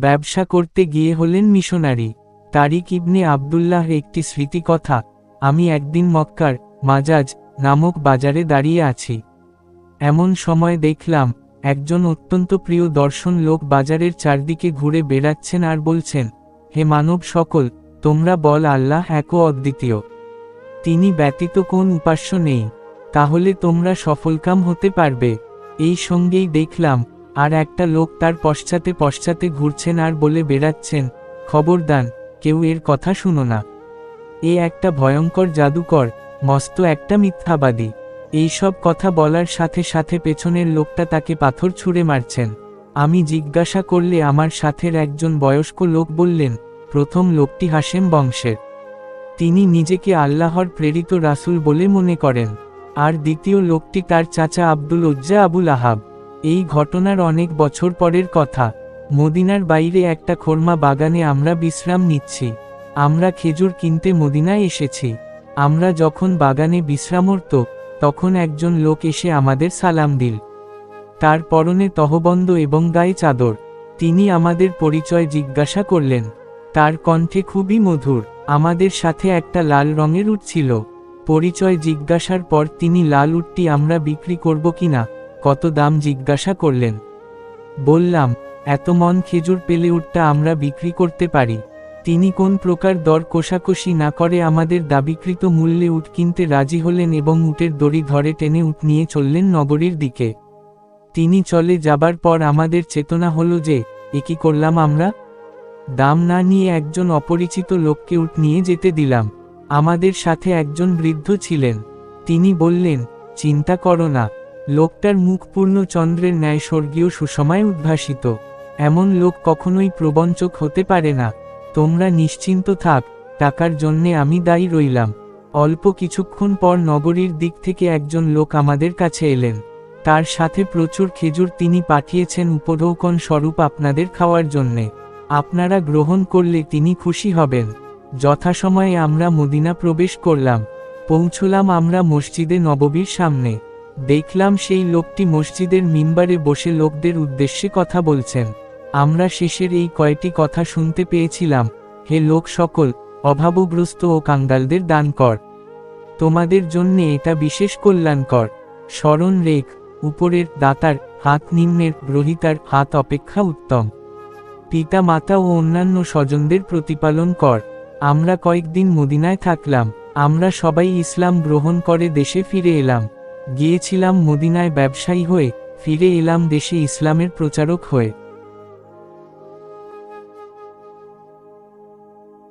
ব্যবসা করতে গিয়ে হলেন মিশনারি। তারিক ইবনে আবদুল্লাহ একটি স্মৃতিকথা। আমি একদিন মক্কার মাজাজ নামক বাজারে দাঁড়িয়ে আছি। এমন সময় দেখলাম একজন অত্যন্ত প্রিয় দর্শন লোক বাজারের চারদিকে ঘুরে বেড়াচ্ছেন আর বলছেন, হে মানব সকল, তোমরা বল আল্লাহ এক ও অদ্বিতীয়, তিনি ব্যতীত কোন উপাস্য নেই, তাহলে তোমরা সফলকাম হতে পারবে। এই সঙ্গেই দেখলাম আর একটা লোক তার পশ্চাতে পশ্চাতে ঘুরছেন আর বলে বেড়াচ্ছেন, খবরদার, কেউ এর কথা শুনো না, এ একটা ভয়ঙ্কর জাদুকর, মস্ত একটা মিথ্যাবাদী। এইসব কথা বলার সাথে সাথে পেছনের লোকটা তাকে পাথর ছুঁড়ে মারছেন। আমি জিজ্ঞাসা করলে আমার সাথের একজন বয়স্ক লোক বললেন, প্রথম লোকটি হাশেম বংশের, তিনি নিজেকে আল্লাহর প্রেরিত রাসূল বলে মনে করেন, আর দ্বিতীয় লোকটি তার চাচা আব্দুল উজ্জা আবুল আহাব। এই ঘটনার অনেক বছর পরের কথা। মদিনার বাইরে একটা খোরমা বাগানে আমরা বিশ্রাম নিচ্ছি। আমরা খেজুর কিনতে মদিনায় এসেছি। আমরা যখন বাগানে বিশ্রামরত, তখন একজন লোক এসে আমাদের সালাম দিল। তার পরনে তহবন্দ এবং গায়ে চাদর। তিনি আমাদের পরিচয় জিজ্ঞাসা করলেন। তার কণ্ঠে খুবই মধুর। আমাদের সাথে একটা লাল রঙের উট ছিল। পরিচয় জিজ্ঞাসার পর তিনি লাল উটটি আমরা বিক্রি করব কিনা, কত দাম জিজ্ঞাসা করলেন। বললাম, এত মন খেজুর পেলে উটটা আমরা বিক্রি করতে পারি। তিনি কোন প্রকার দর কষাকষি না করে আমাদের দাবিকৃত মূল্যে উট কিনতে রাজি হলেন এবং উটের দড়ি ধরে টেনে উট নিয়ে চললেন নগরীর দিকে। তিনি চলে যাবার পর আমাদের চেতনা হলো যে, এ কি করলাম আমরা? দাম না নিয়ে একজন অপরিচিত লোককে উট নিয়ে যেতে দিলাম। আমাদের সাথে একজন বৃদ্ধ ছিলেন। তিনি বললেন, চিন্তা করো না। লোকটার মুখ পূর্ণ চন্দ্রের ন্যায় স্বর্গীয় সুষমায় উদ্ভাসিত। এমন লোক কখনোই প্রবঞ্চক হতে পারে না। তোমরা নিশ্চিন্ত থাক, টাকার জন্যে আমি দায়ী রইলাম। অল্প কিছুক্ষণ পর নগরীর দিক থেকে একজন লোক আমাদের কাছে এলেন। তার সাথে প্রচুর খেজুর তিনি পাঠিয়েছেন উপঢৌকন স্বরূপ আপনাদের খাওয়ার জন্যে। আপনারা গ্রহণ করলে তিনি খুশি হবেন। যথাসময়ে আমরা মদিনা প্রবেশ করলাম। পৌঁছলাম আমরা মসজিদে নববীর সামনে। দেখলাম সেই লোকটি মসজিদের মিম্বারে বসে লোকদের উদ্দেশ্যে কথা বলছেন। আমরা শেষের এই কয়টি কথা শুনতে পেয়েছিলাম, হে লোক সকল, অভাবগ্রস্ত ও কাঙ্গালদের দান কর, তোমাদের জন্যে এটা বিশেষ কল্যাণকর। স্মরণ রেখ, উপরের দাতার হাত নিম্নের গ্রহীতার হাত অপেক্ষা উত্তম। পিতা মাতা ও অন্যান্য স্বজনদের প্রতিপালন কর। আমরা কয়েকদিন মদিনায় থাকলাম। আমরা সবাই ইসলাম গ্রহণ করে দেশে ফিরে এলাম। গিয়েছিলাম মদিনায় ব্যবসায়ী হয়ে, ফিরে এলাম দেশে ইসলামের প্রচারক হয়ে।